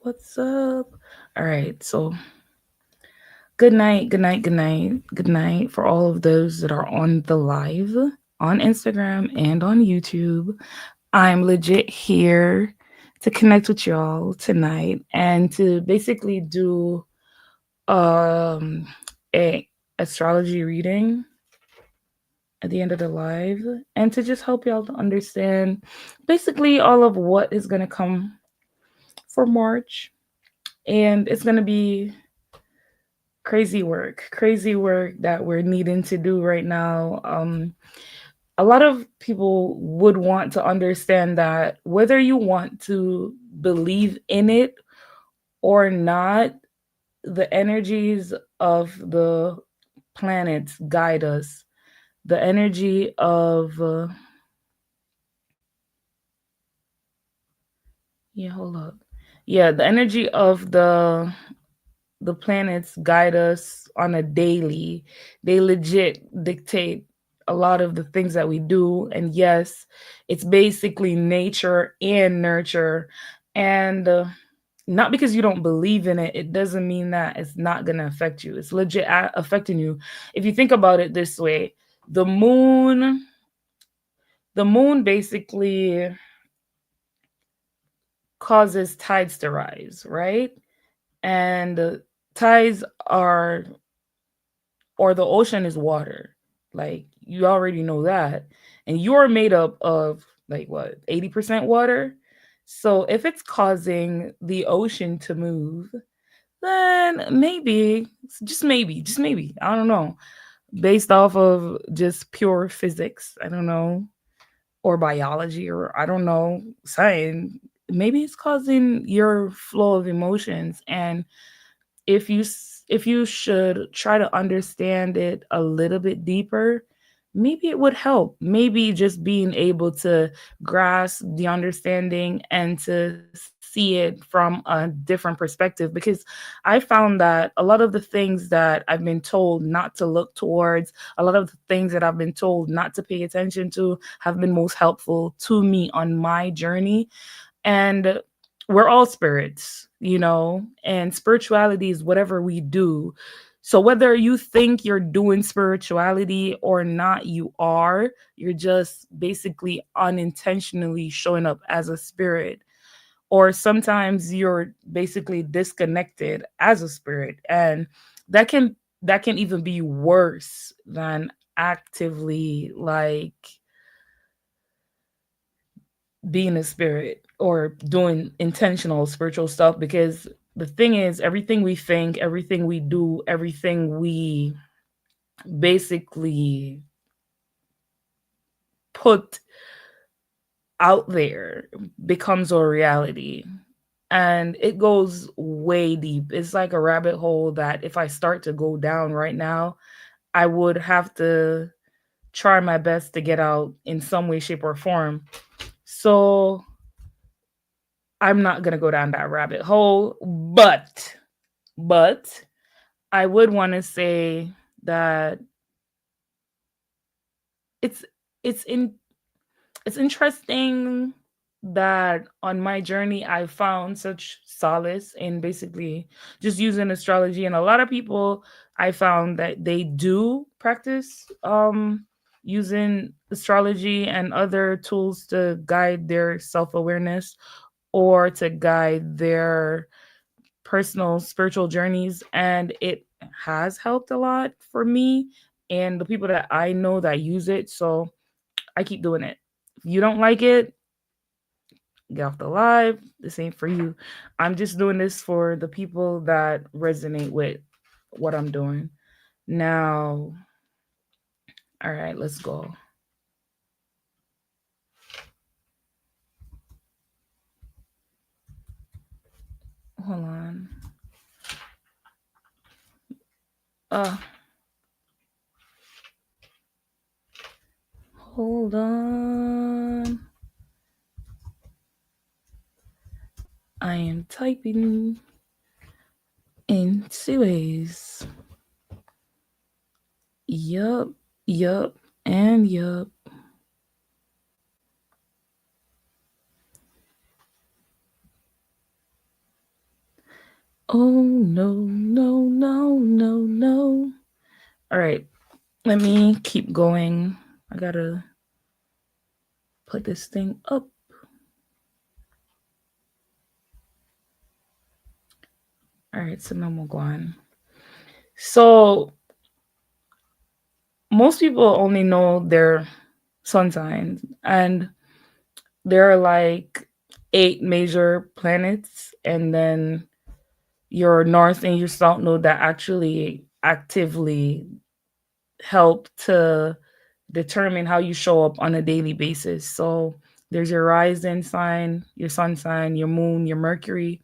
What's up? All right, so good night, good night, good night, good night for all of those that are on the live on Instagram and on YouTube. I'm legit here to connect with y'all tonight and to basically do um a astrology reading at the end of the live and to just help y'all to understand basically all of what is going to come for March, and it's going to be crazy work that we're needing to do right now. A lot of people would want to understand that whether you want to believe in it or not, the energies of the planets guide us. The energy of yeah, hold up. Yeah, the energy of the planets guide us on a daily. They legit dictate a lot of the things that we do. And yes, it's basically nature and nurture. And not because you don't believe in it, it doesn't mean that it's not going to affect you. It's legit affecting you. If you think about it this way, the moon, the moon basically causes tides to rise, right? And tides are, or the ocean is water. Like you already know that. And you're made up of like what, 80% water? So if it's causing the ocean to move, then maybe, just maybe, I don't know, based off of just pure physics, I don't know, or biology, or I don't know, science, maybe it's causing your flow of emotions. And if you should try to understand it a little bit deeper, maybe it would help. Maybe just being able to grasp the understanding and to see it from a different perspective, because I found that a lot of the things that I've been told not to look towards, a lot of the things that I've been told not to pay attention to, have been most helpful to me on my journey. And we're all spirits, you know, and spirituality is whatever we do. So whether you think you're doing spirituality or not, you are. You're just basically unintentionally showing up as a spirit. Or sometimes you're basically disconnected as a spirit. And that can even be worse than actively like being a spirit or doing intentional spiritual stuff, because the thing is, everything we think, everything we do, everything we basically put out there becomes our reality. And it goes way deep. It's like a rabbit hole that if I start to go down right now, I would have to try my best to get out in some way, shape, or form. So I'm not gonna go down that rabbit hole, but I would want to say that it's it's in it's interesting that on my journey I found such solace in basically just using astrology. And a lot of people, I found that they do practice using astrology and other tools to guide their self-awareness or to guide their personal spiritual journeys, and it has helped a lot for me and the people that I know that use it. So I keep doing it. If you don't like it, get off the live. This ain't for you. I'm just doing this for the people that resonate with what I'm doing. Now, all right, let's go. Hold on. Uh, hold on. I am typing in two ways. Yup, yup, and yup. Oh no, no, no, no, no. All right, let me keep going. I gotta put this thing up. All right, so now we'll go on. So most people only know their sun signs, and there are like eight major planets, and then your north and your south node that actually actively help to determine how you show up on a daily basis. So there's your rising sign, your sun sign, your moon, your Mercury.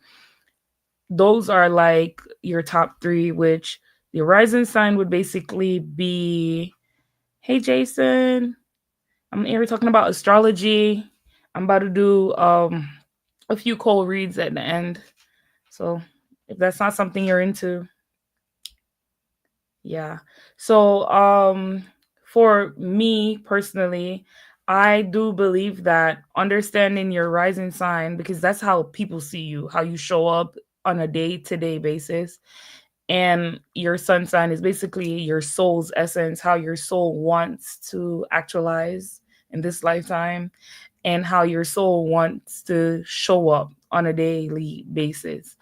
Those are like your top three, which the rising sign would basically be, hey Jason, I'm here talking about astrology. I'm about to do a few cold reads at the end. So if that's not something you're into, yeah. So for me personally, I do believe that understanding your rising sign, because that's how people see you, how you show up on a day-to-day basis. And your sun sign is basically your soul's essence, how your soul wants to actualize in this lifetime, and how your soul wants to show up on a daily basis.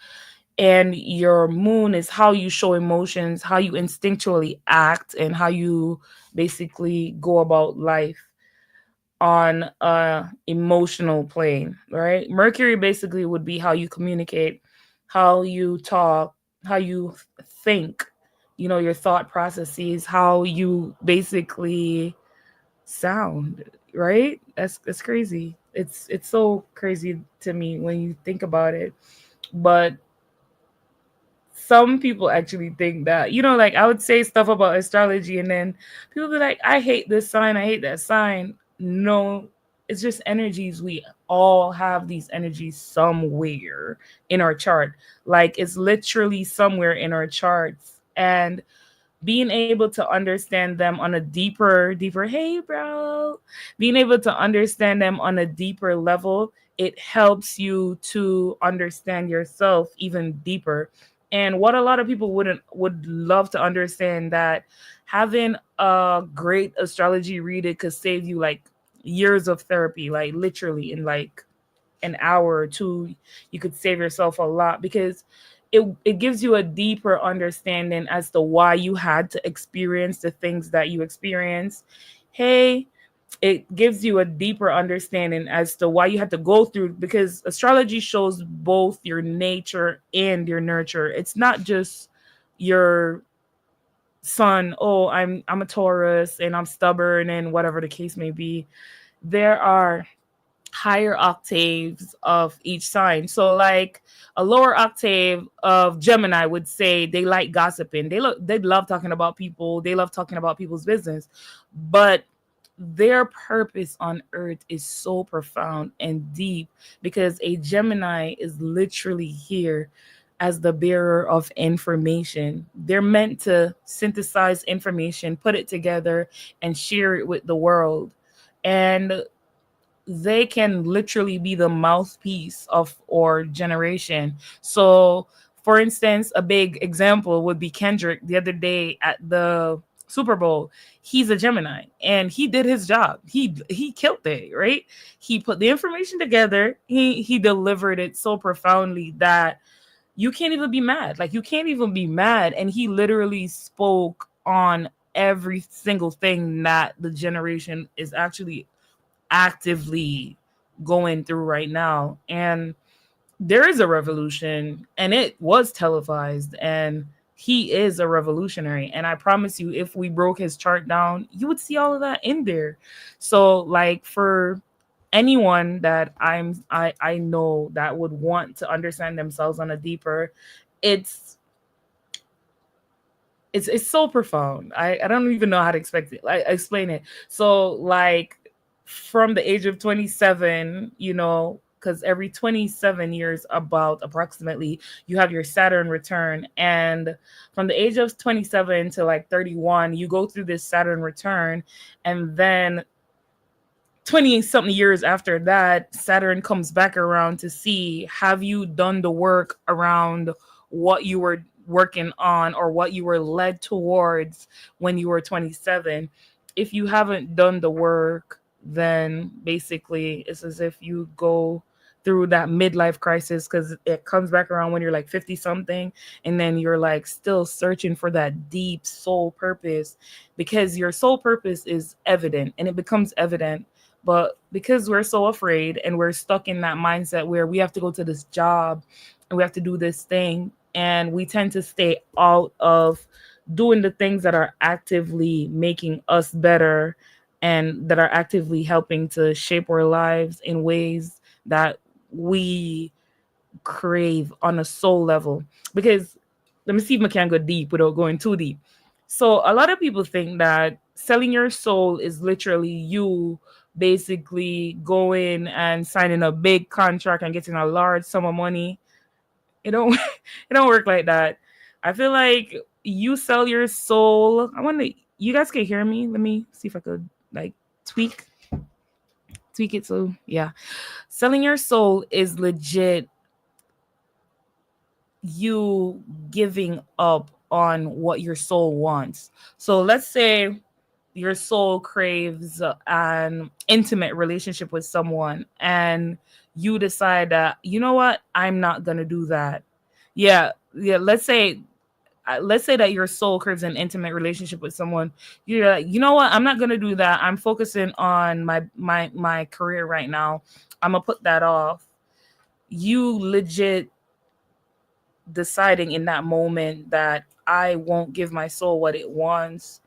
And your moon is how you show emotions, how you instinctually act, and how you basically go about life on a emotional plane, right? Mercury basically would be how you communicate, how you talk, how you think, your thought processes, how you basically sound, right? That's crazy. It's so crazy to me when you think about it. But some people actually think that, like I would say stuff about astrology and then people be like, I hate this sign, I hate that sign. No, it's just energies. We all have these energies somewhere in our chart. Like it's literally somewhere in our charts. And being able to understand them on a deeper, hey, bro, being able to understand them on a deeper level, it helps you to understand yourself even deeper. And what a lot of people would love to understand, that having a great astrology reader could save you like years of therapy, like literally in like an hour or two, you could save yourself a lot, because it gives you a deeper understanding as to why you had to experience the things that you experienced. Hey, it gives you a deeper understanding as to why you had to go through, because astrology shows both your nature and your nurture. It's not just your sun, oh, I'm a Taurus and I'm stubborn and whatever the case may be. There are higher octaves of each sign. So like a lower octave of Gemini would say they like gossiping. They love talking about people. They love talking about people's business. But their purpose on earth is so profound and deep, because a Gemini is literally here as the bearer of information. They're meant to synthesize information, put it together, and share it with the world. And they can literally be the mouthpiece of our generation. So, for instance, a big example would be Kendrick the other day at the Super Bowl. He's a Gemini and he did his job. He killed it, right? He put the information together. He delivered it so profoundly that you can't even be mad. Like you can't even be mad, and he literally spoke on every single thing that the generation is actually actively going through right now. And there is a revolution, and it was televised, and he is a revolutionary. And I promise you, if we broke his chart down, you would see all of that in there. So like for anyone that I know that would want to understand themselves on a deeper, it's it's so profound. I don't even know how to expect it. Like explain it. So like from the age of 27, because every 27 years about approximately you have your Saturn return, and from the age of 27 to like 31 you go through this Saturn return, and then 20 something years after that Saturn comes back around to see, have you done the work around what you were working on or what you were led towards when you were 27. If you haven't done the work, then basically it's as if you go through that midlife crisis, because it comes back around when you're like 50 something, and then you're like still searching for that deep soul purpose, because your soul purpose is evident and it becomes evident. But because we're so afraid and we're stuck in that mindset where we have to go to this job and we have to do this thing, and we tend to stay out of doing the things that are actively making us better and that are actively helping to shape our lives in ways that we crave on a soul level. Because let me see if I can go deep without going too deep. So a lot of people think that selling your soul is literally you basically going and signing a big contract and getting a large sum of money. It don't it don't work like that. I feel like you sell your soul. I want to, you guys can hear me. Let me see if I could like tweak tweak it. So yeah, selling your soul is legit you giving up on what your soul wants. So let's say your soul craves an intimate relationship with someone, and you decide that, you know what, I'm not going to do that. Yeah, let's say that your soul craves an intimate relationship with someone. You're like, you know what, I'm not going to do that. I'm focusing on my career right now. I'm going to put that off. You legit deciding in that moment that I won't give my soul what it wants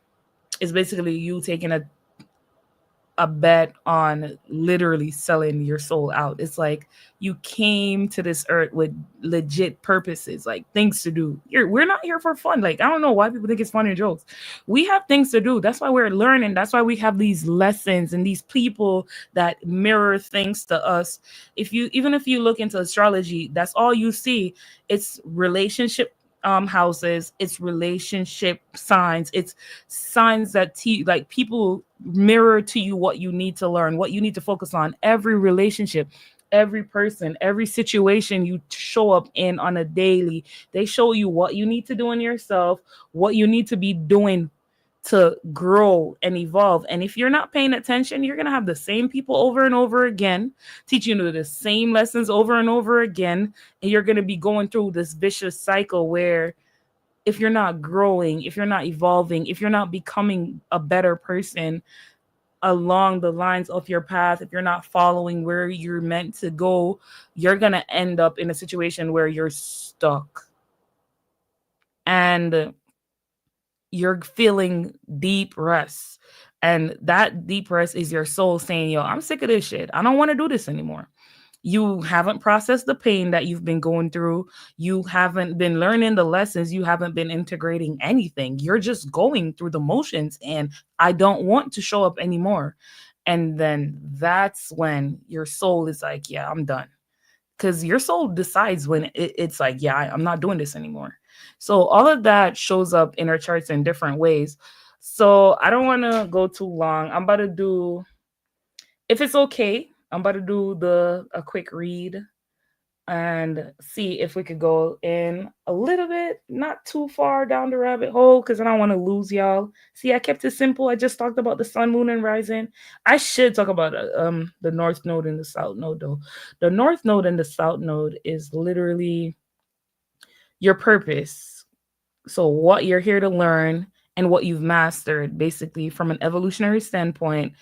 is basically you taking a bet on literally selling your soul out. It's like you came to this earth with legit purposes, like things to do. We're not here for fun. Like, I don't know why people think it's funny jokes. We have things to do. That's why we're learning. That's why we have these lessons and these people that mirror things to us. Even if you look into astrology, that's all you see. It's relationship houses, it's relationship signs, it's signs that like people mirror to you what you need to learn, what you need to focus on. Every relationship, every person, every situation you show up in on a daily, they show you what you need to do in yourself, what you need to be doing to grow and evolve. And if you're not paying attention, you're going to have the same people over and over again, teaching you the same lessons over and over again. And you're going to be going through this vicious cycle where if you're not growing, if you're not evolving, if you're not becoming a better person along the lines of your path, if you're not following where you're meant to go, you're going to end up in a situation where you're stuck. And you're feeling deep rest. And that deep rest is your soul saying, yo, I'm sick of this shit. I don't want to do this anymore. You haven't processed the pain that you've been going through. You haven't been learning the lessons. You haven't been integrating anything. You're just going through the motions. And I don't want to show up anymore. And then that's when your soul is like, yeah, I'm done, because your soul decides when it's like, yeah, I'm not doing this anymore. So all of that shows up in our charts in different ways. So I don't want to go too long. I'm about to do, if it's okay, I'm about to do the a quick read and see if we could go in a little bit, not too far down the rabbit hole, because I don't want to lose y'all. See, I kept it simple. I just talked about the sun, moon, and rising. I should talk about the north node and the south node though. The north node and the south node is literally your purpose. So what you're here to learn and what you've mastered, basically from an evolutionary standpoint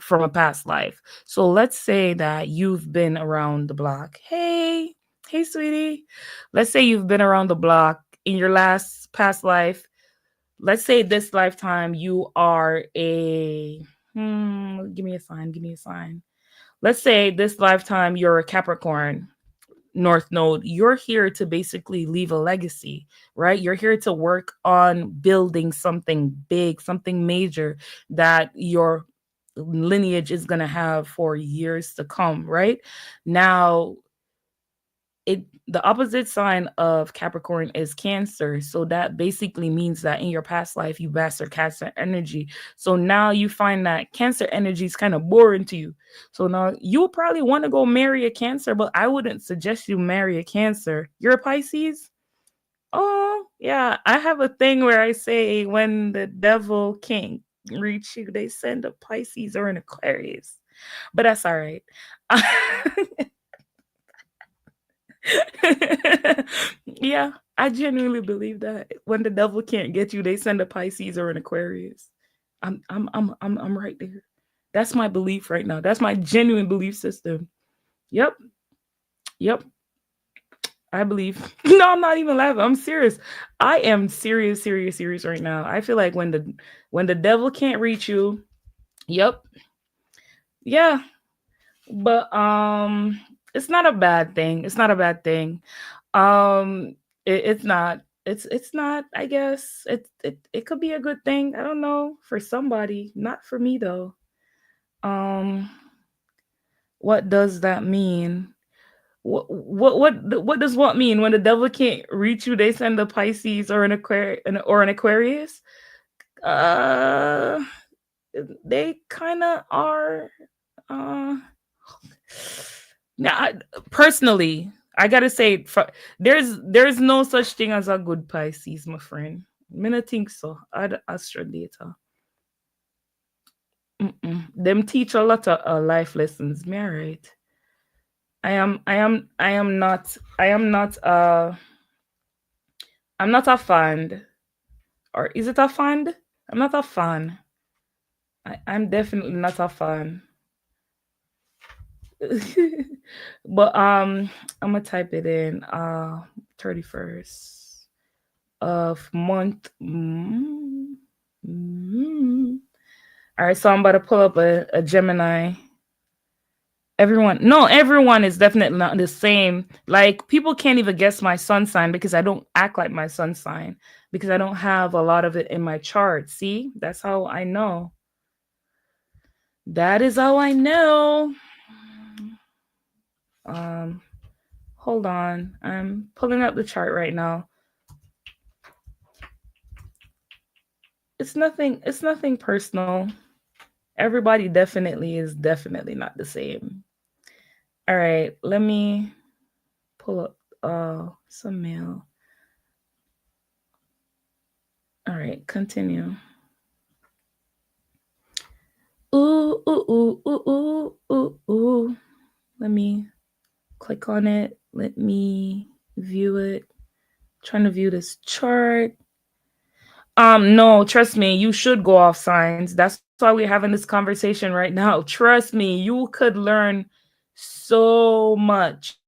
from a past life. So let's say that you've been around the block. Hey, sweetie. Let's say you've been around the block in your last past life. Let's say this lifetime you are a, give me a sign, give me a sign. Let's say this lifetime you're a Capricorn. North Node, you're here to basically leave a legacy, right? You're here to work on building something big, something major that your lineage is going to have for years to come, right? Now, the opposite sign of Capricorn is Cancer. So that basically means that in your past life you mastered Cancer energy. So now you find that Cancer energy is kind of boring to you. So now you'll probably want to go marry a Cancer, but I wouldn't suggest you marry a Cancer. You're a Pisces? Oh, yeah. I have a thing where I say when the devil can't reach you, they send a Pisces or an Aquarius. But that's all right. Yeah, I genuinely believe that when the devil can't get you, they send a Pisces or an Aquarius. I'm right there. That's my belief right now. That's my genuine belief system. Yep, yep. I believe. No, I'm not even laughing. I'm serious. I am serious, serious, serious right now. I feel like when the devil can't reach you, yep, yeah. But it's not a bad thing. It's not a bad thing. It's not. It's not. I guess it could be a good thing. I don't know for somebody, not for me though. Um, what does that mean? What does what mean when the devil can't reach you? They send a Pisces or an Aquarius. Uh, they kind of are. Uh, now, personally, I gotta say, there's no such thing as a good Pisces, my friend. Me not think so. I'd Astro data. Them teach a lot of life lessons. Me alright. I'm not a fan. Or is it a fan? I'm not a fan. I'm definitely not a fan. But I'm gonna type it in. 31st of month. Mm. All right, so I'm about to pull up a Gemini. Everyone, no, everyone is definitely not the same. Like people can't even guess my sun sign because I don't act like my sun sign because I don't have a lot of it in my chart. See, that's how I know. That is how I know. Um, hold on, I'm pulling up the chart right now. It's nothing. It's nothing personal. Everybody definitely is definitely not the same. All right, let me pull up some mail. All right, continue. Ooh, ooh, ooh, ooh, ooh, ooh, ooh. Let me click on it. Let me view it. Trying to view this chart. No, trust me, you should go off signs. That's why we're having this conversation right now. Trust me, you could learn so much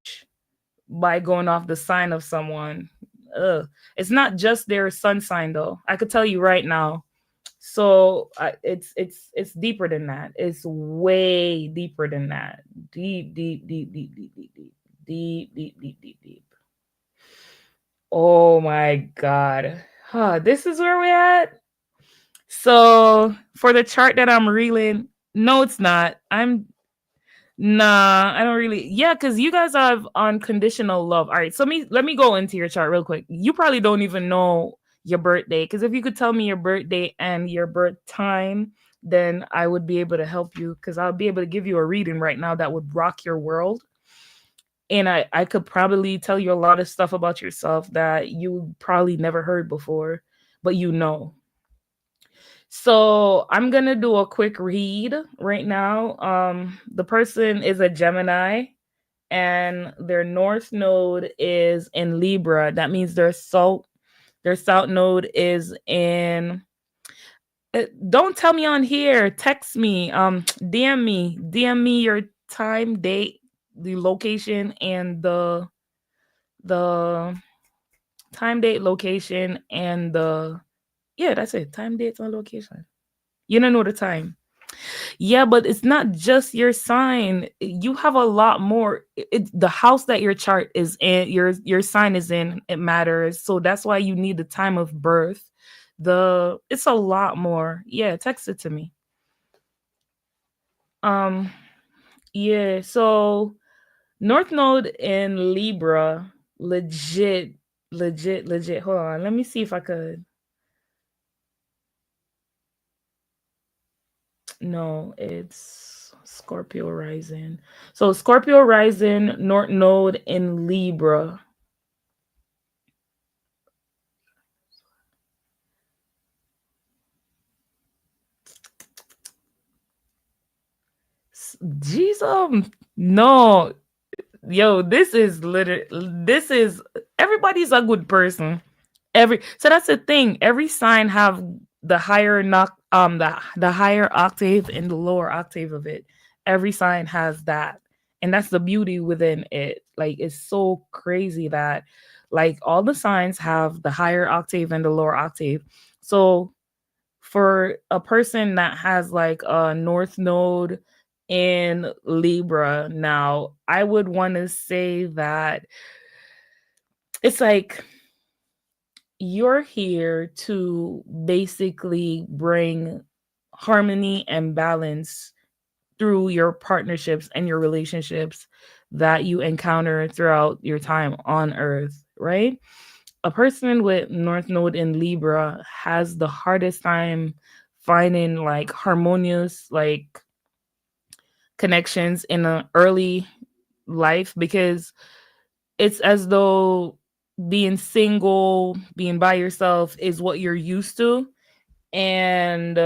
by going off the sign of someone. Ugh. It's not just their sun sign though. I could tell you right now. So it's deeper than that. It's way deeper than that. Deep, deep, deep, deep, deep, deep, deep, deep, deep, deep, deep, deep. Oh my god. Huh, this is where we're at. So for the chart that I'm reeling, no, it's not. Nah, I don't really. Yeah, because you guys have unconditional love. All right, so let me go into your chart real quick. You probably don't even know your birthday, because if you could tell me your birthday and your birth time, then I would be able to help you. Because I'll be able to give you a reading right now that would rock your world, and I could probably tell you a lot of stuff about yourself that you probably never heard before, but you know. So I'm gonna do a quick read right now. The person is a Gemini and their north node is in Libra. That means their south node is in. Don't tell me on here. Text me. DM me your time, date, the location, and the time, date, location, and the yeah. That's it. Time, date, and location. You don't know the time. Yeah, but it's not just your sign. You have a lot more. The house that your chart is in, your sign is in, it matters. So that's why you need the time of birth. It's a lot more. Yeah, text it to me. Um, yeah. So North Node in Libra, legit, legit, legit. Hold on, let me see if I could. No, it's Scorpio rising. So Scorpio rising, North Node in Libra. Jesus. No, yo, this is literally, this is, everybody's a good person. So that's the thing. Every sign have the higher knock the higher octave and the lower octave of it. Every sign has that. And that's the beauty within it. Like it's so crazy that like all the signs have the higher octave and the lower octave. So for a person that has like a north node in Libra now, I would want to say that it's like you're here to basically bring harmony and balance through your partnerships and your relationships that you encounter throughout your time on earth, right? A person with North Node in Libra has the hardest time finding like harmonious like connections in an early life because it's as though being single, being by yourself is what you're used to, and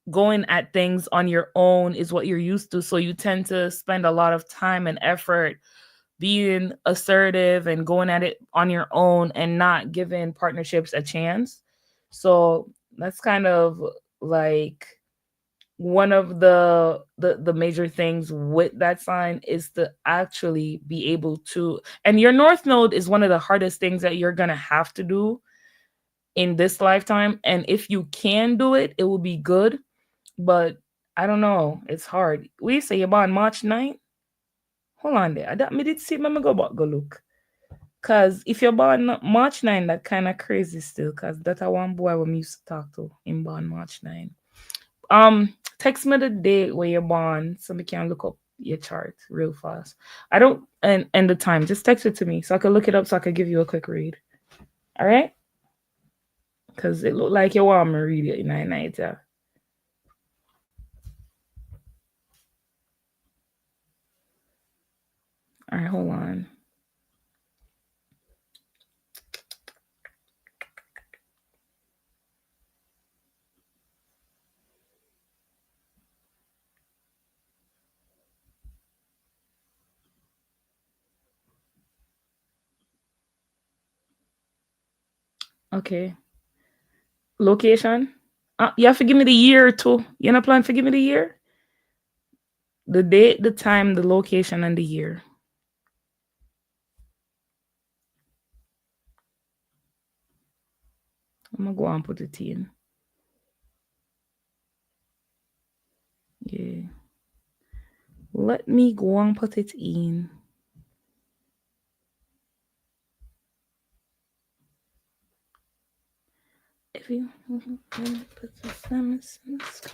going at things on your own is what you're used to. So you tend to spend a lot of time and effort being assertive and going at it on your own and not giving partnerships a chance. So that's kind of like one of the major things with that sign is to actually be able to, and your north node is one of the hardest things that you're gonna have to do in this lifetime, and if you can do it, it will be good. But I don't know, it's hard. We say you're born March 9th. Hold on there, that me did see, let me go back go look, because if you're born March 9, that kind of crazy still, because that I one boy when we used to talk to him born March 9. Text me the date where you're born so we can look up your chart real fast. I don't and the time. Just text it to me so I can look it up so I can give you a quick read. All right? Because it looked like you want me to read it in the night. Yeah. All right, hold on. Okay. Location. You have to give me the year too. You not plan to give me the year? The date, the time, the location, and the year. I'm gonna go and put it in. Yeah. Let me go and put it in. If you put the summons in the sky,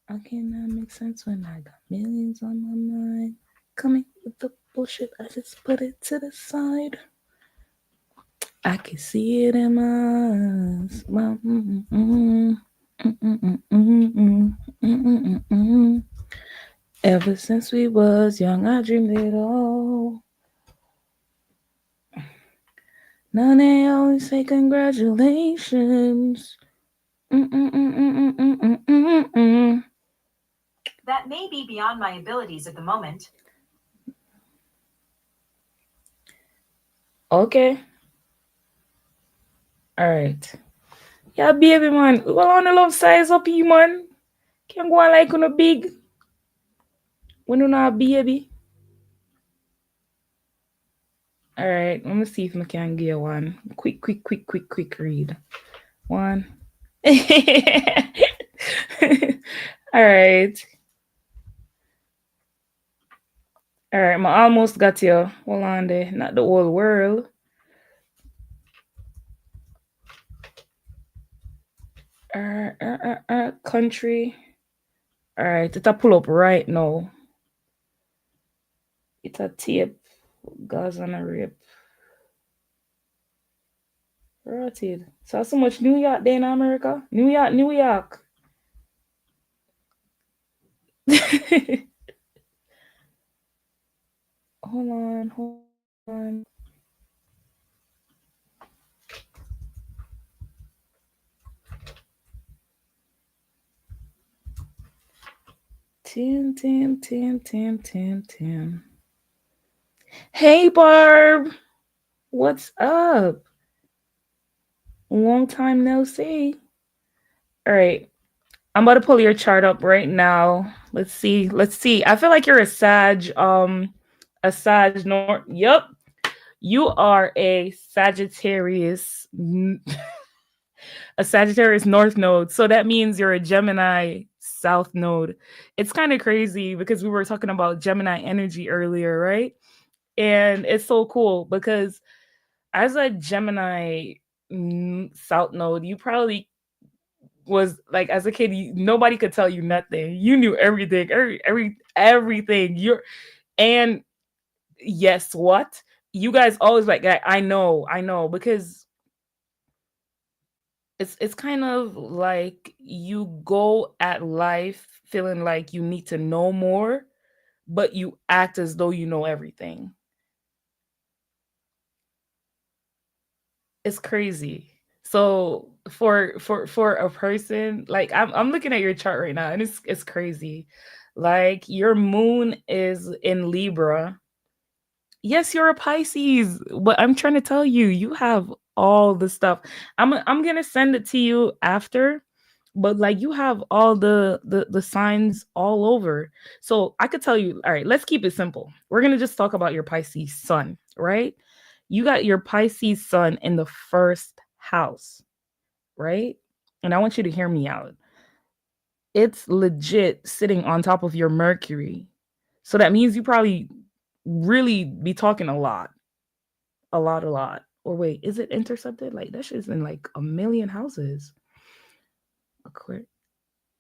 I cannot make sense when I got millions on my mind. Coming with the bullshit, I just put it to the side. I can see it in my eyes. Ever since we was young, I dreamed it all. Now they always say congratulations. That may be beyond my abilities at the moment. Okay. All right. Yeah, baby man. Well, on the love size up you man. Can't go on like on a big. When you not a baby. All right. Let me see if I can get one. Quick read. One. All right. All right. I almost got you. Hold on there. Not the whole world. Country. All right. It's a pull up right now. It's a tape. Gaza and a rape. Rotted. So much New York there in America. New York, New York. Hold on. Tim, Tim, Tim, Tim, Tim, Tim. Hey, Barb. What's up? Long time no see. All right. I'm about to pull your chart up right now. Let's see. Let's see. I feel like you're a Sag. A Sag North. Yep. You are a Sagittarius. A Sagittarius North node. So that means you're a Gemini South node. It's kind of crazy because we were talking about Gemini energy earlier, right? And it's so cool because as a Gemini South node, you probably was like as a kid, nobody could tell you nothing. You knew everything, everything. You're and yes, what you guys always like? I know, because it's kind of like you go at life feeling like you need to know more, but you act as though you know everything. It's crazy. So for a person like I'm looking at your chart right now and it's crazy. Like your moon is in Libra. Yes, you're a Pisces, but I'm trying to tell you, you have all the stuff. I'm gonna send it to you after, but like you have all the signs all over. So I could tell you, all right, let's keep it simple. We're gonna just talk about your Pisces sun, right? You got your Pisces sun in the first house, right? And I want you to hear me out. It's legit sitting on top of your Mercury. So that means you probably really be talking a lot, a lot, a lot. Or wait, is it intercepted? Like that shit's in like a million houses. Aquarius,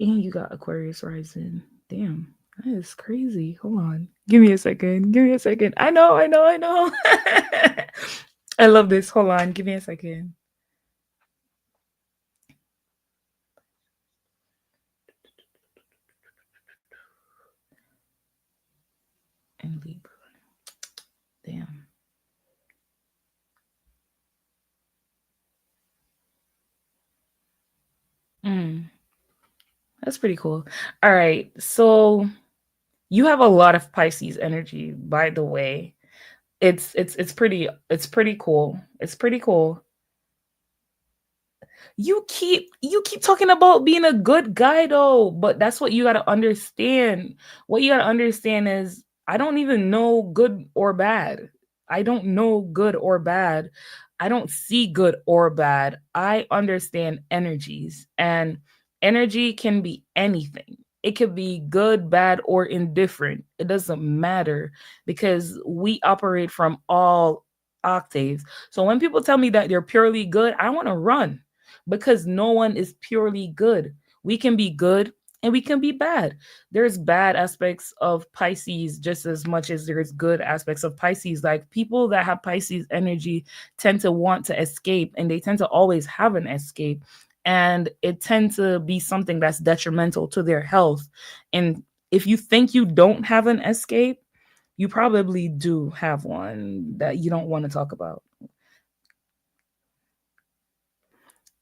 and you got Aquarius rising. Damn, that is crazy. Hold on, give me a second. Give me a second. I know, I know, I know. I love this. Hold on, give me a second. And Libra. Damn. Mm, that's pretty cool. All right, so you have a lot of Pisces energy, by the way. It's pretty cool. It's pretty cool. You keep talking about being a good guy though, but that's what you got to understand. What you got to understand is I don't even know good or bad. I don't know good or bad. I don't see good or bad. I understand energies, and energy can be anything. It could be good, bad, or indifferent. It doesn't matter because we operate from all octaves. So when people tell me that they're purely good, I want to run because no one is purely good. We can be good and we can be bad. There's bad aspects of Pisces just as much as there's good aspects of Pisces. Like people that have Pisces energy tend to want to escape and they tend to always have an escape. And it tends to be something that's detrimental to their health. And if you think you don't have an escape, you probably do have one that you don't want to talk about.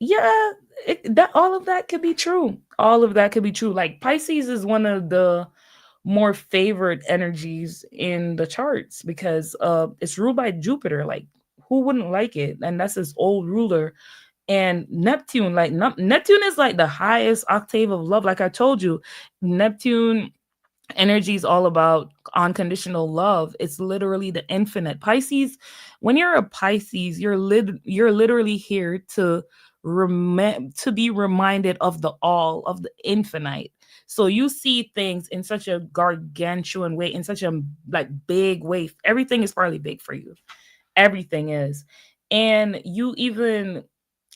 Yeah, that all of that could be true. All of that could be true. Like Pisces is one of the more favored energies in the charts because it's ruled by Jupiter. Like who wouldn't like it? And that's his old ruler. And Neptune, like Neptune is like the highest octave of love. Like I told you, Neptune energy is all about unconditional love. It's literally the infinite. Pisces, when you're a Pisces, you're literally here to to be reminded of the all, of the infinite. So you see things in such a gargantuan way, in such a like big way. Everything is probably big for you. Everything is. And you even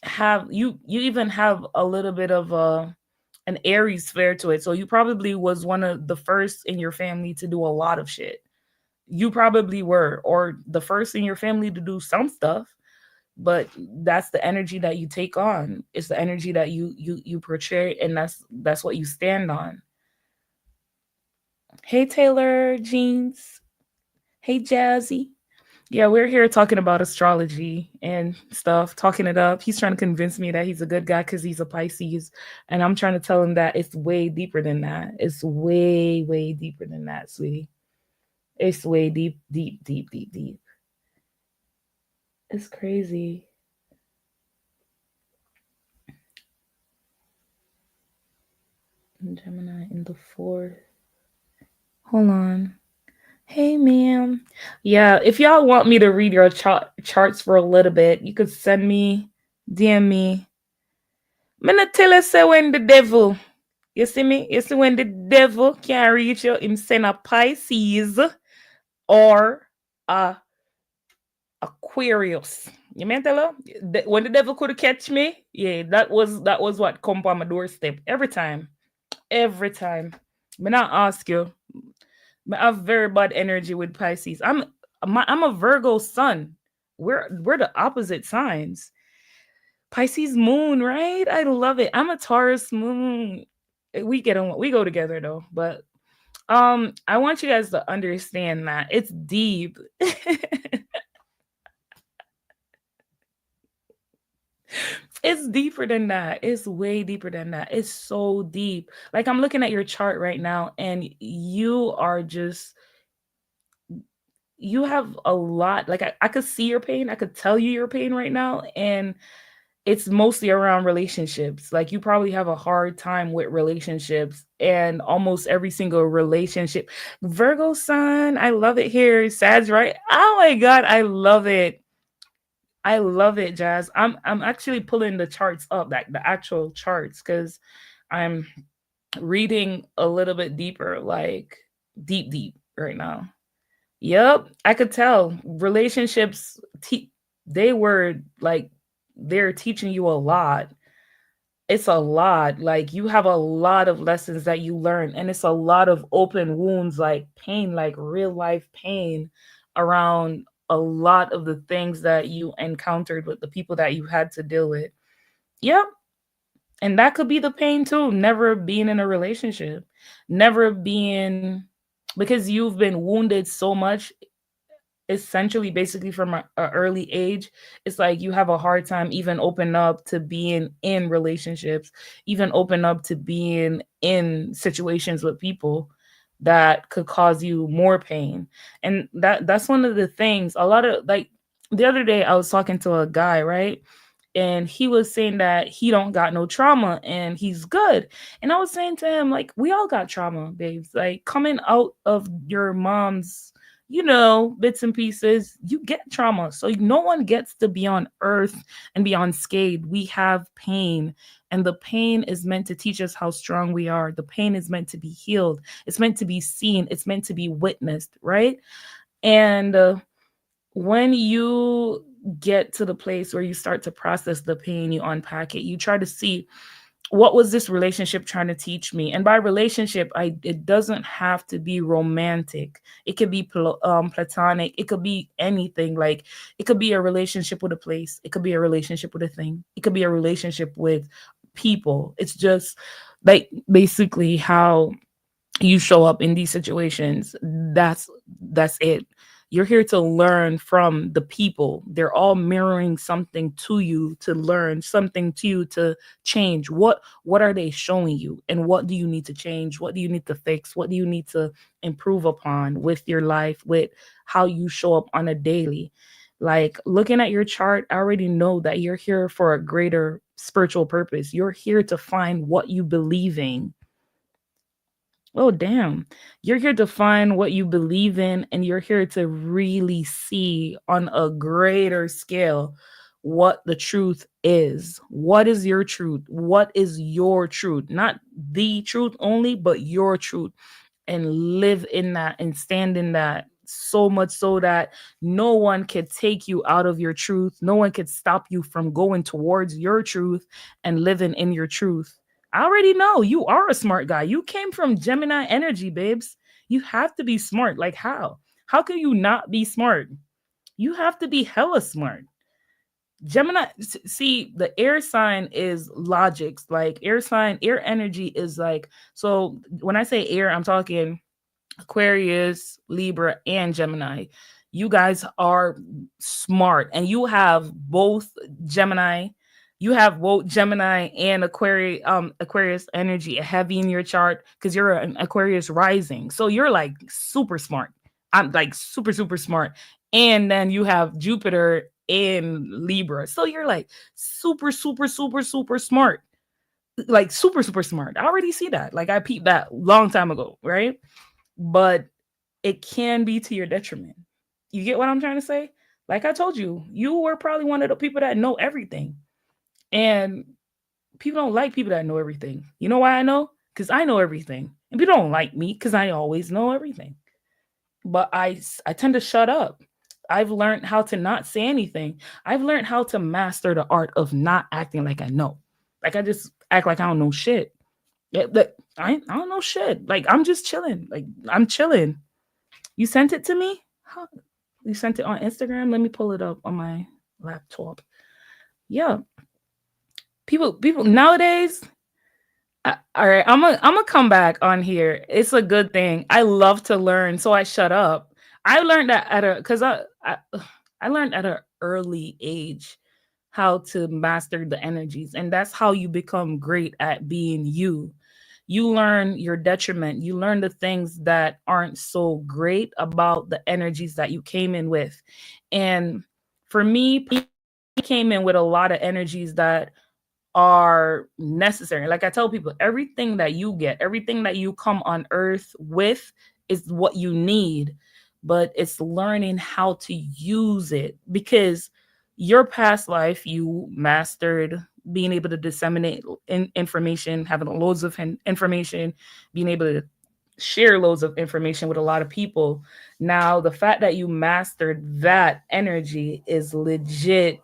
have a little bit of a an Aries flair to it. So you probably was one of the first in your family to do a lot of shit. You probably were, or the first in your family to do some stuff. But that's the energy that you take on. It's the energy that you portray, and that's what you stand on. Hey Taylor Jeans. Hey Jazzy. Yeah, we're here talking about astrology and stuff, talking it up. He's trying to convince me that he's a good guy because he's a Pisces. And I'm trying to tell him that it's way deeper than that. It's way, way deeper than that, sweetie. It's way deep, deep, deep, deep, deep. It's crazy. Gemini in the fourth. Hold on. Hey, ma'am. Yeah, if y'all want me to read your charts for a little bit, you could send me, DM me. I'm gonna tell you, say when the devil, you see me? You see when the devil can't reach you, him send a Pisces or a Aquarius. You mean tell her? When the devil could catch me, yeah, that was what come on my doorstep every time. Every time. Me not ask you. I have very bad energy with Pisces. I'm a Virgo sun. We're the opposite signs. Pisces moon, right? I love it. I'm a Taurus moon. We get on. We go together though. But I want you guys to understand that it's deep. It's deeper than that. It's way deeper than that. It's so deep. Like I'm looking at your chart right now, and you are just you have a lot. Like I could see your pain. I could tell you your pain right now, and it's mostly around relationships. Like you probably have a hard time with relationships and almost every single relationship. Virgo sun, I love it here. Sag, right? Oh my god, I love it. I love it, Jazz. I'm actually pulling the charts up, like the actual charts, because I'm reading a little bit deeper, like deep, deep right now. Yep, I could tell. Relationships, they were like they're teaching you a lot. It's a lot. Like you have a lot of lessons that you learn, and it's a lot of open wounds, like pain, like real life pain around a lot of the things that you encountered with the people that you had to deal with. Yep. And that could be the pain too. Never being in a relationship, never being because you've been wounded so much essentially basically from a early age. It's like you have a hard time even open up to being in relationships, even open up to being in situations with people that could cause you more pain. And that's one of the things. A lot of like the other day I was talking to a guy, right? And he was saying that he don't got no trauma and he's good. And I was saying to him, like, we all got trauma, babes. Like coming out of your mom's, bits and pieces, you get trauma. So no one gets to be on earth and be unscathed. We have pain. And the pain is meant to teach us how strong we are. The pain is meant to be healed. It's meant to be seen. It's meant to be witnessed, right? And when you get to the place where you start to process the pain, you unpack it, you try to see what was this relationship trying to teach me. And by relationship, it doesn't have to be romantic. It could be platonic. It could be anything. Like it could be a relationship with a place. It could be a relationship with a thing. It could be a relationship with people. It's just like basically how you show up in these situations. That's it. You're here to learn from the people. They're all mirroring something to you to learn, something to you to change. What are they showing you, and what do you need to change? What do you need to fix? What do you need to improve upon with your life, with how you show up on a daily? Like looking at your chart, I already know that you're here for a greater spiritual purpose. You're here to find what you believe in. Oh, damn. You're here to find what you believe in, and you're here to really see on a greater scale what the truth is. What is your truth? What is your truth? Not the truth only, but your truth. And live in that and stand in that so much so that no one could take you out of your truth. No one could stop you from going towards your truth and living in your truth. I already know you are a smart guy. You came from Gemini energy, babes. You have to be smart. Like how? How can you not be smart? You have to be hella smart. Gemini, see, the air sign is logics. Like air sign, air energy is like, so when I say air, I'm talking Aquarius, Libra, and Gemini. You guys are smart, and you have both Gemini. You have both Gemini and Aquarius energy heavy in your chart because you're an Aquarius rising. So you're like super smart. I'm like super, super smart. And then you have Jupiter in Libra. So you're like super, super, super, super smart. Like super, super smart. I already see that. Like I peeped that long time ago, right? But it can be to your detriment. You get what I'm trying to say? Like I told you, you were probably one of the people that know everything. And people don't like people that know everything. You know why I know? Because I know everything. And people don't like me because I always know everything. But I tend to shut up. I've learned how to not say anything. I've learned how to master the art of not acting like I know. Like I just act like I don't know shit. Yeah, but I don't know shit. Like I'm just chilling. Like I'm chilling. You sent it to me? How? You sent it on Instagram? Let me pull it up on my laptop. Yeah. People nowadays, all right, I'm gonna come back on here. It's a good thing. I love to learn, so I shut up. I learned that at a because I learned at an early age how to master the energies, and that's how you become great at being you. You learn your detriment. You learn the things that aren't so great about the energies that you came in with, and for me, I came in with a lot of energies that are necessary. Like I tell people, everything that you get, everything that you come on earth with is what you need, but it's learning how to use it because your past life, you mastered being able to disseminate information, having loads of information, being able to share loads of information with a lot of people. Now, the fact that you mastered that energy is legit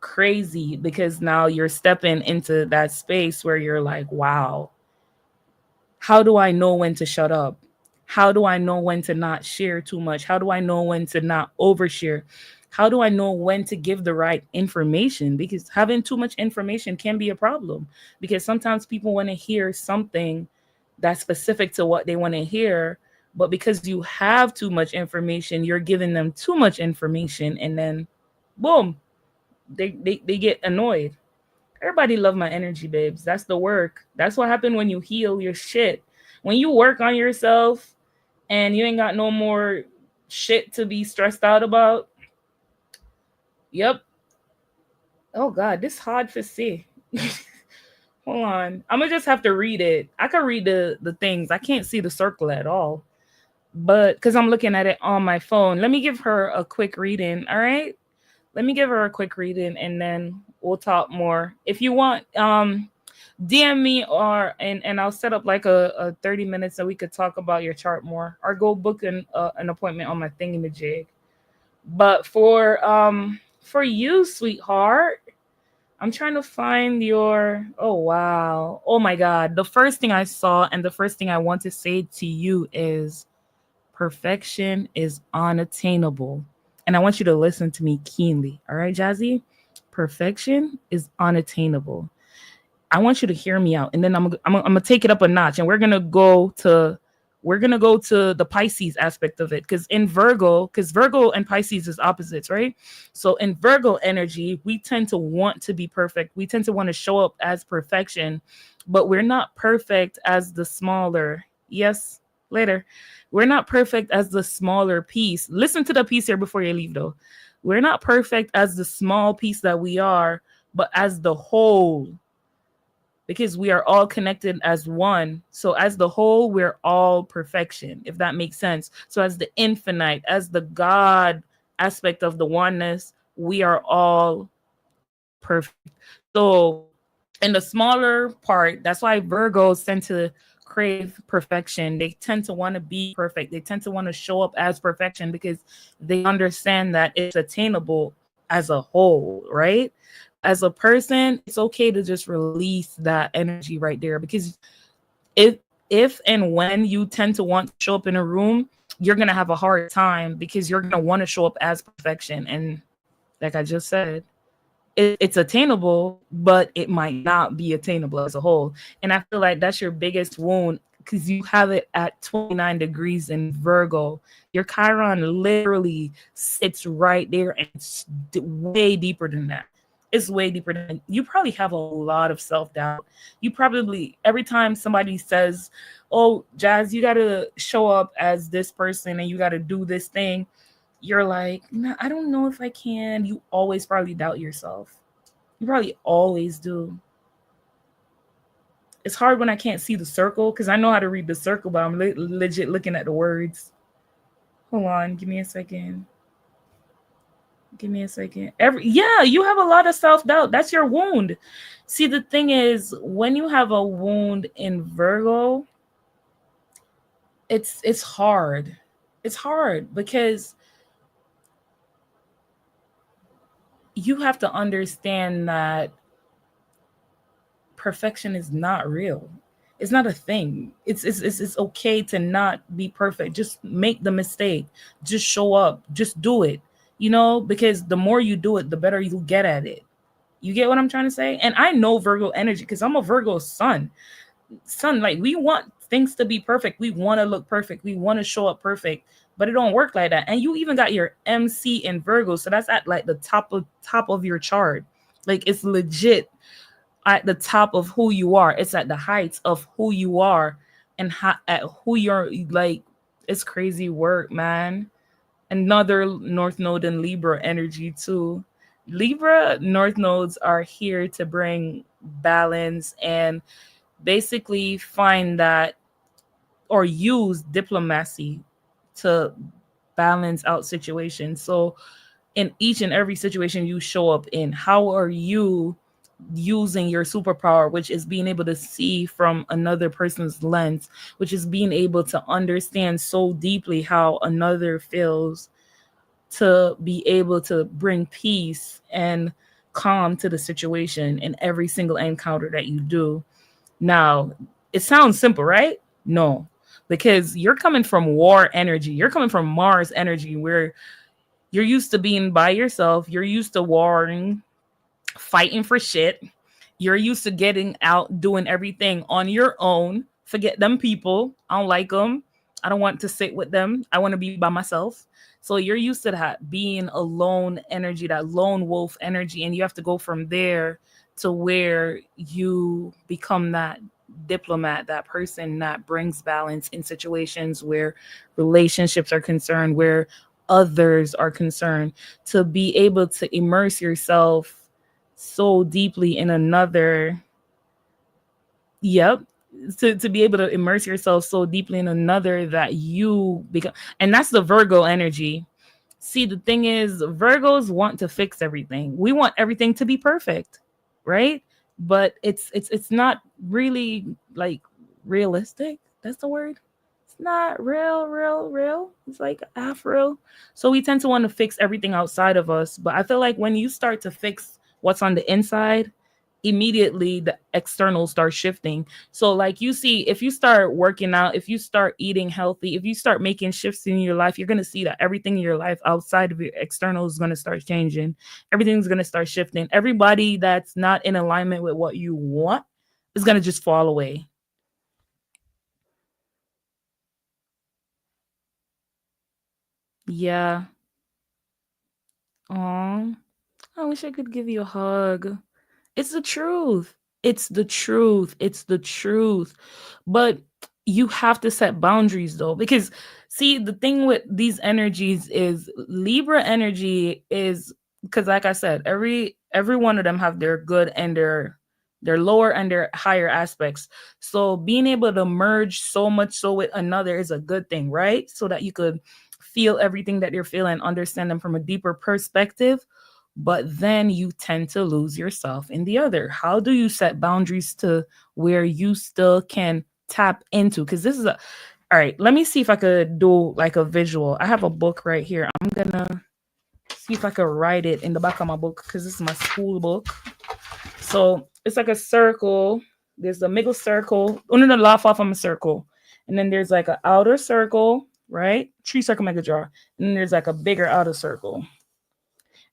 crazy because now you're stepping into that space where you're like, wow, how do I know when to shut up? How do I know when to not share too much? How do I know when to not overshare? How do I know when to give the right information? Because having too much information can be a problem because sometimes people want to hear something that's specific to what they want to hear. But because you have too much information, you're giving them too much information and then boom, they get annoyed. Everybody love my energy, babes. That's the work. That's what happened when you heal your shit. When you work on yourself and you ain't got no more shit to be stressed out about. Yep. Oh God, this hard to see. Hold on. I'm gonna just have to read it. I can read the things. I can't see the circle at all. But because I'm looking at it on my phone. Let me give her a quick reading. All right. Let me give her a quick reading and then we'll talk more. If you want, DM me or and I'll set up like a 30 minutes so we could talk about your chart more or go book an appointment on my thingamajig. But for you, sweetheart, I'm trying to find your oh wow. Oh my god. The first thing I saw and the first thing I want to say to you is perfection is unattainable. And I want you to listen to me keenly. All right, Jazzy? Perfection is unattainable. I want you to hear me out. And then I'm gonna take it up a notch and we're gonna go to the Pisces aspect of it. Because Virgo and Pisces is opposites, right? So in Virgo energy, we tend to want to be perfect. We tend to want to show up as perfection, but we're not perfect as the smaller. Yes, later. We're not perfect as the smaller piece. Listen to the piece here before you leave, though. We're not perfect as the small piece that we are, but as the whole, because we are all connected as one. So as the whole, we're all perfection, if that makes sense. So as the infinite, as the God aspect of the oneness, we are all perfect. So in the smaller part, that's why Virgos tend to crave perfection. They tend to want to be perfect. They tend to want to show up as perfection because they understand that it's attainable as a whole, right? But as a person, it's okay to just release that energy right there because if if and when you tend to want to show up in a room, you're gonna have a hard time because you're gonna want to show up as perfection. And like I just said, it's attainable, but it might not be attainable as a whole. And I feel like that's your biggest wound because you have it at 29 degrees in Virgo. Your Chiron literally sits right there, and it's way deeper than that. It's way deeper than that. You probably have a lot of self doubt. You probably, every time somebody says, "Oh, Jazz, you got to show up as this person and you got to do this thing," you're like, "Nah, I don't know if I can." You always probably doubt yourself. You probably always do. It's hard when I can't see the circle because I know how to read the circle, but I'm legit looking at the words. Hold on, give me a second. Give me a second. Yeah, you have a lot of self doubt. That's your wound. See, the thing is, when you have a wound in Virgo, it's hard. It's hard because you have to understand that perfection is not real. It's not a thing. It's okay to not be perfect. Just make the mistake. Just show up. Just do it. Because the more you do it, the better you get at it. You get what I'm trying to say? And I know Virgo energy because I'm a Virgo sun. Like we want things to be perfect. We want to look perfect. We want to show up perfect. But it don't work like that. And you even got your MC in Virgo, so that's at like the top of your chart. Like it's legit at the top of who you are. It's at the heights of who you are and at who you're like. It's crazy work, man. Another North Node and Libra energy too. Libra North Nodes are here to bring balance and basically find that or use diplomacy to balance out situations. So in each and every situation you show up in, how are you using your superpower, which is being able to see from another person's lens, which is being able to understand so deeply how another feels, to be able to bring peace and calm to the situation in every single encounter that you do. Now, it sounds simple, right? No, because you're coming from war energy. You're coming from Mars energy where you're used to being by yourself. You're used to warring, fighting for shit. You're used to getting out, doing everything on your own. Forget them people. I don't like them. I don't want to sit with them. I want to be by myself. So you're used to that being alone energy, that lone wolf energy. And you have to go from there to where you become that diplomat, that person that brings balance in situations where relationships are concerned, where others are concerned, to be able to immerse yourself so deeply in another. Yep. To be able to immerse yourself so deeply in another that you become, and that's the Virgo energy. See, the thing is, Virgos want to fix everything. We want everything to be perfect, right? But it's not really like realistic. That's the word. It's not real. It's like half real. So we tend to want to fix everything outside of us. But I feel like when you start to fix what's on the inside, immediately the external starts shifting. So like you see, if you start working out, if you start eating healthy, if you start making shifts in your life, you're going to see that everything in your life outside of your external is going to start changing. Everything's going to start shifting. Everybody that's not in alignment with what you want is going to just fall away. Yeah. Oh, I wish I could give you a hug. It's the truth. It's the truth. It's the truth. But you have to set boundaries though, because see, the thing with these energies is Libra energy is, because like I said, every one of them have their good and their lower and their higher aspects. So being able to merge so much so with another is a good thing, right? So that you could feel everything that you're feeling, understand them from a deeper perspective, but then you tend to lose yourself in the other. How do you set boundaries to where you still can tap into? Because this is a, all right, let me see if I could do like a visual. I have a book right here. I'm gonna see if I could write it in the back of my book because this is my school book. So it's like a circle. There's a middle circle. Oh no, no, laugh off from a circle. And then there's like an outer circle, right? Tree circle mega jar. And then there's like a bigger outer circle.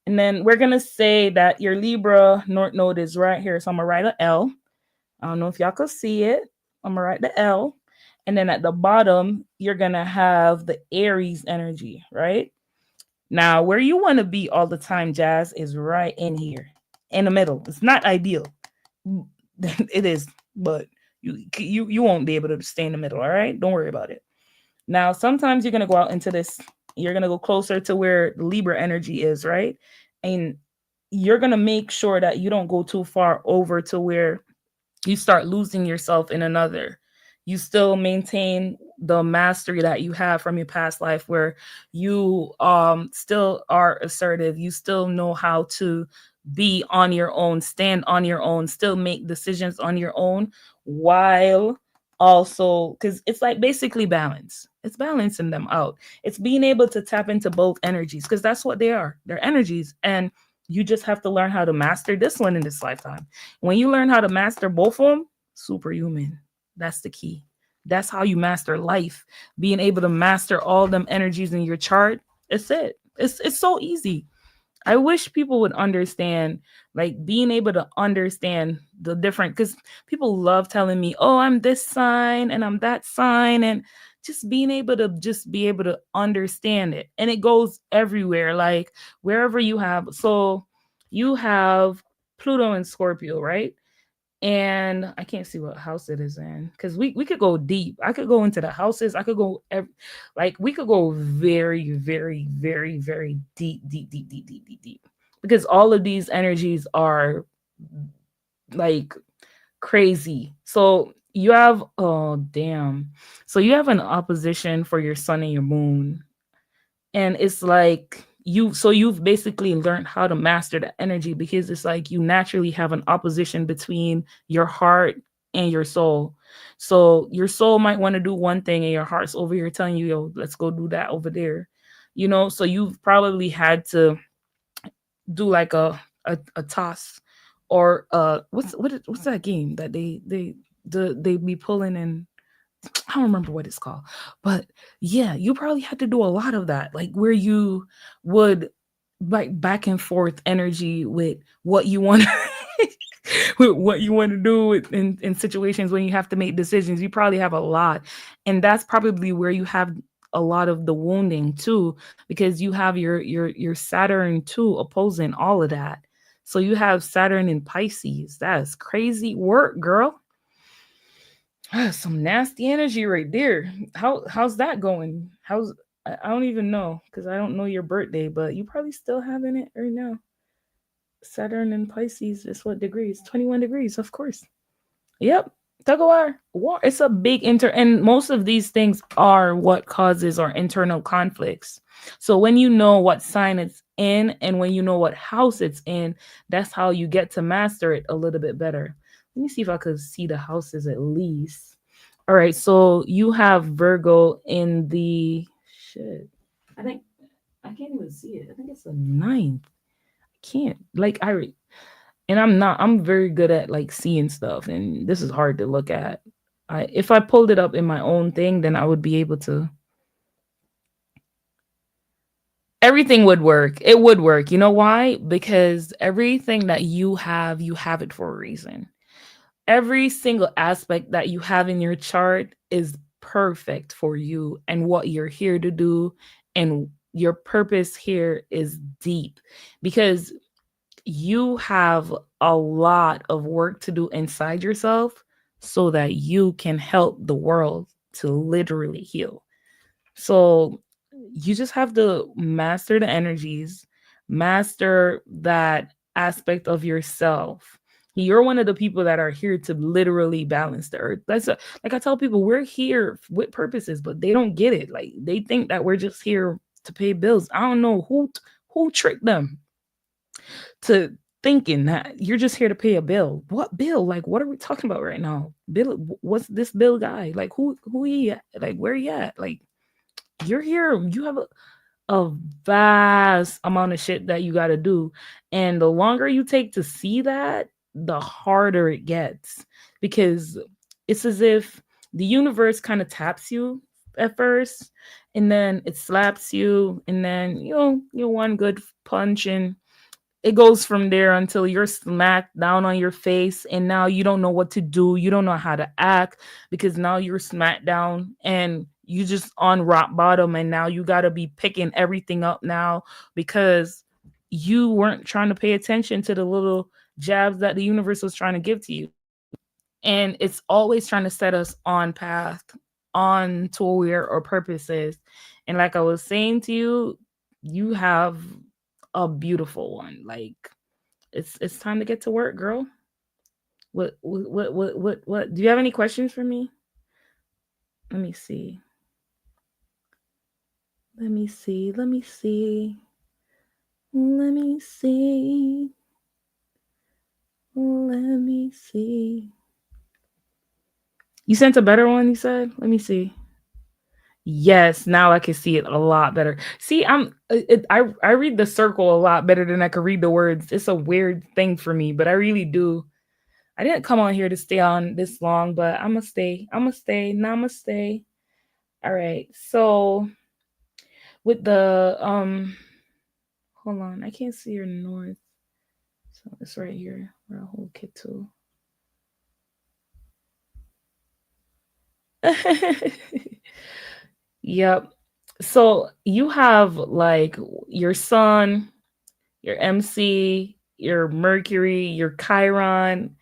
And then we're gonna say that your Libra North Node is right here. So I'm gonna write a L. I don't know if y'all could see it. I'm gonna write the L. And then at the bottom, you're going to have the Aries energy, right? Now, where you want to be all the time, Jazz, is right in here, in the middle. It's not ideal. It is, but you won't be able to stay in the middle, all right? Don't worry about it. Now, sometimes you're going to go out into this, you're going to go closer to where the Libra energy is, right? And you're going to make sure that you don't go too far over to where you start losing yourself in another. You still maintain the mastery that you have from your past life where you still are assertive, you still know how to be on your own, stand on your own, still make decisions on your own, while also, because it's like basically balance, it's balancing them out, it's being able to tap into both energies, because that's what they are, they're energies. And you just have to learn how to master this one in this lifetime. When you learn how to master both of them, superhuman. That's the key. That's how you master life. Being able to master all them energies in your chart. It's it. It's so easy. I wish people would understand, like being able to understand the different, because people love telling me, oh, I'm this sign and I'm that sign, and just being able to just be able to understand it. And it goes everywhere, like wherever you have. So you have Pluto and Scorpio, right? And I can't see what house it is in, because we could go deep. I could go into the houses. I could go like we could go very, very, very, very deep, deep, deep, deep, deep, deep, deep, because all of these energies are like crazy. So you have, oh damn, so you have an opposition for your sun and your moon, and it's like you, so you've basically learned how to master the energy, because it's like you naturally have an opposition between your heart and your soul. So your soul might want to do one thing and your heart's over here telling you, yo, let's go do that over there, so you've probably had to do like a toss, or what's that game that they be pulling in. I don't remember what it's called, but yeah, you probably had to do a lot of that, like where you would like back and forth energy with what you want with what you want to do in situations when you have to make decisions. You probably have a lot, and that's probably where you have a lot of the wounding too, because you have your Saturn too opposing all of that. So you have Saturn in Pisces. That's crazy work, girl. Some nasty energy right there. How's that going? I don't even know, because I don't know your birthday, but you probably still having it right now. Saturn and Pisces is what degrees? 21 degrees, of course. Yep. Tug of war. It's a big and most of these things are what causes our internal conflicts. So when you know what sign it's in and when you know what house it's in, that's how you get to master it a little bit better. Let me see if I could see the houses at least. All right, so you have Virgo in the shit. I think I can't even see it. I think it's the ninth. I can't like I and I'm very good at like seeing stuff, and this is hard to look at. If I pulled it up in my own thing, then I would be able to, everything would work. It would work. You know why? Because everything that you have it for a reason. Every single aspect that you have in your chart is perfect for you and what you're here to do, and your purpose here is deep, because you have a lot of work to do inside yourself so that you can help the world to literally heal. So you just have to master the energies, master that aspect of yourself. You're one of the people that are here to literally balance the earth. Like I tell people, we're here with purposes, but they don't get it. Like they think that we're just here to pay bills. I don't know who tricked them to thinking that you're just here to pay a bill. What bill? Like, what are we talking about right now? Bill, what's this bill guy? Like, who he at? Like, where he at? Like, you're here. You have a vast amount of shit that you got to do, and the longer you take to see that, the harder it gets, because it's as if the universe kind of taps you at first, and then it slaps you, and then you know one good punch and it goes from there until you're smacked down on your face, and now you don't know what to do, you don't know how to act, because now you're smacked down and you just on rock bottom, and now you got to be picking everything up now because you weren't trying to pay attention to the little jabs that the universe was trying to give to you. And it's always trying to set us on path, on to where our purpose is. And like I was saying to you, you have a beautiful one. Like it's time to get to work, girl. What do you have any questions for me? Let me see. Let me see. Let me see. Let me see. Let me see. You sent a better one, you said? Let me see. Yes, now I can see it a lot better. See, I read the circle a lot better than I could read the words. It's a weird thing for me, but I really do. I didn't come on here to stay on this long, but I'm gonna stay. I'm gonna stay. Namaste. All right. So with the hold on, I can't see your north. So it's right here. Rahul Ketu. Yep. So you have like your sun, your MC, your Mercury, your Chiron.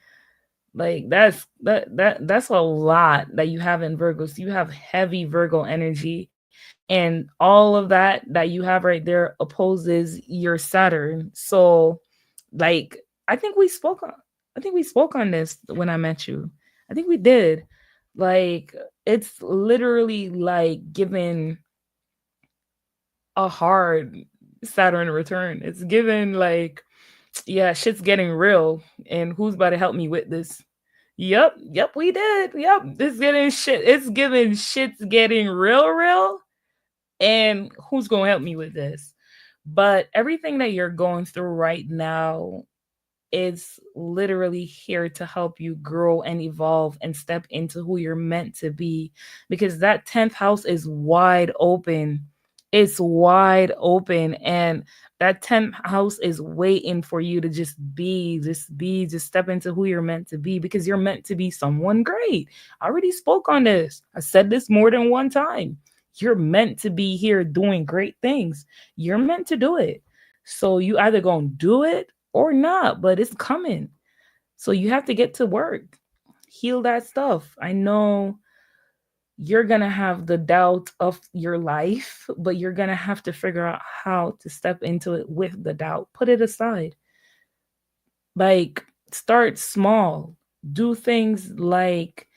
Like that's a lot that you have in Virgo. So you have heavy Virgo energy, and all of that you have right there opposes your Saturn. So like I think we spoke on this when I met you. I think we did. Like it's literally like giving a hard Saturn return. It's given like, yeah, shit's getting real, and who's about to help me with this? Yep, we did. Yep, it's getting shit. It's giving shit's getting real, and who's gonna help me with this? But everything that you're going through right now, it's literally here to help you grow and evolve and step into who you're meant to be, because that 10th house is wide open. It's wide open, and that 10th house is waiting for you to just step into who you're meant to be, because you're meant to be someone great. I already spoke on this. I said this more than one time. You're meant to be here doing great things. You're meant to do it. So you either going to do it or not, but it's coming. So you have to get to work, heal that stuff. I know you're going to have the doubt of your life, but you're going to have to figure out how to step into it with the doubt. Put it aside. Like, start small. Do things like,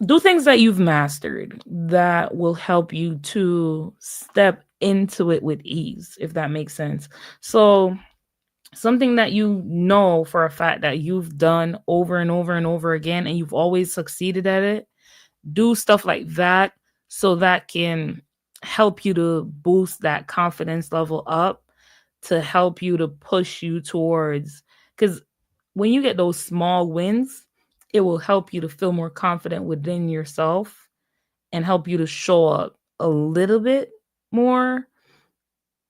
do things that you've mastered that will help you to step into it with ease, if that makes sense. So, something that you know for a fact that you've done over and over and over again, and you've always succeeded at it, do stuff like that, so that can help you to boost that confidence level up, to help you to push you towards, because when you get those small wins, it will help you to feel more confident within yourself and help you to show up a little bit more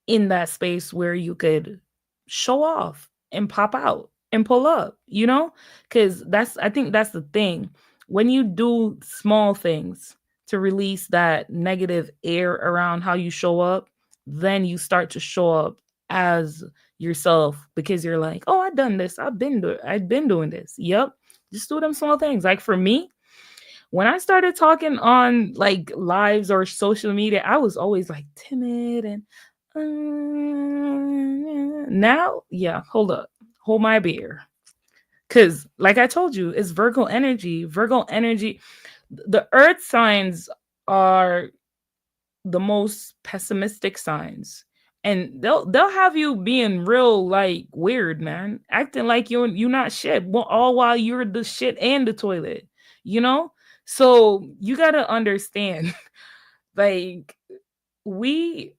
in that space where you could show off and pop out and pull up, you know? Cuz I think that's the thing. When you do small things to release that negative air around how you show up, then you start to show up as yourself, because you're like, "Oh, I've done this. I've been doing this." Yep. Just do them small things. Like for me, when I started talking on like lives or social media, I was always like timid and now, yeah, hold up, hold my beer, because like I told you, it's Virgo energy. Virgo energy. The Earth signs are the most pessimistic signs, and they'll have you being real like weird, man, acting like you're not shit, all while you're the shit and the toilet, you know. So you gotta understand, like we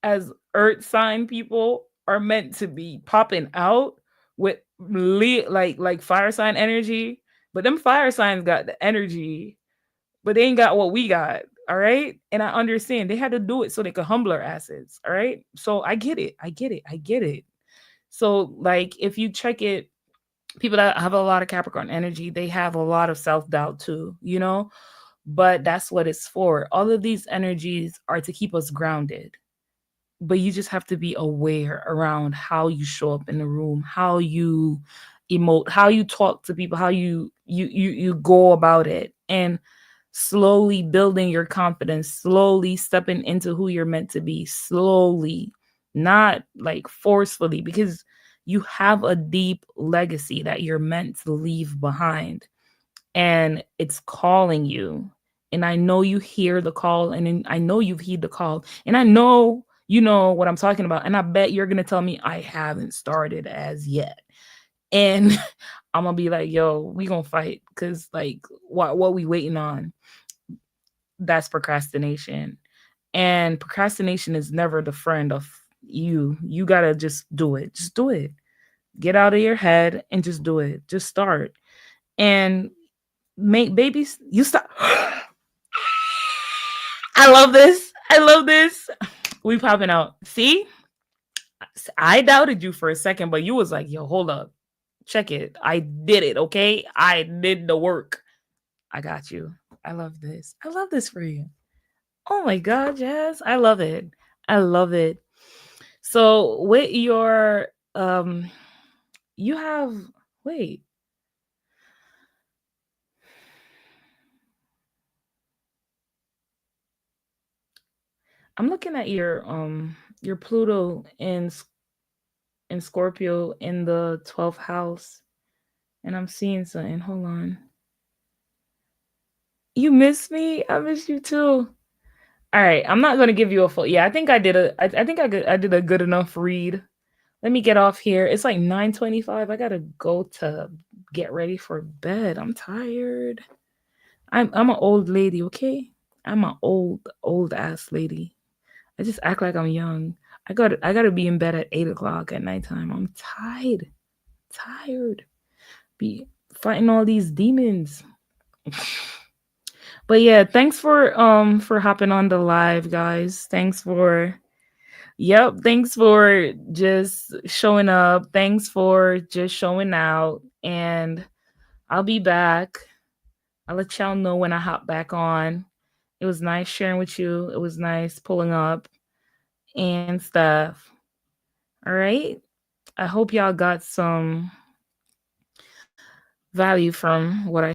as earth sign people are meant to be popping out with like fire sign energy, but them fire signs got the energy, but they ain't got what we got. All right. And I understand they had to do it so they could humble our asses. All right. So I get it. I get it. I get it. So, like, if you check it, people that have a lot of Capricorn energy, they have a lot of self doubt too, you know? But that's what it's for. All of these energies are to keep us grounded, but you just have to be aware around how you show up in the room, how you emote, how you talk to people, how you go about it, and slowly building your confidence, slowly stepping into who you're meant to be, slowly, not like forcefully, because you have a deep legacy that you're meant to leave behind, and it's calling you. And I know you hear the call, and I know you've heed the call, and I know you know what I'm talking about. And I bet you're gonna tell me I haven't started as yet. And I'm gonna be like, yo, we gonna fight. Cause like what we waiting on? That's procrastination. And procrastination is never the friend of you. You gotta just do it. Just do it. Get out of your head and just do it. Just start. And make babies. You stop. I love this. I love this. We popping out. See, I doubted you for a second, but you was like, yo, hold up. Check it. I did it. Okay. I did the work. I got you. I love this. I love this for you. Oh my God, Jazz. I love it. I love it. So with your you have wait. I'm looking at your Pluto in Scorpio in the 12th house, and I'm seeing something. Hold on. You miss me? I miss you too. All right, I'm not gonna give you a full. Yeah, I think I did a. I think I did a good enough read. Let me get off here. It's like 9:25. I gotta go to get ready for bed. I'm tired. I'm an old lady, okay? I'm an old ass lady. I just act like I'm young. I gotta be in bed at 8 o'clock at nighttime. I'm tired. Be fighting all these demons. But yeah, thanks for hopping on the live, guys. Thanks for just showing up. Thanks for just showing out. And I'll be back. I'll let y'all know when I hop back on. It was nice sharing with you. It was nice pulling up and stuff. All right. I hope y'all got some value from what I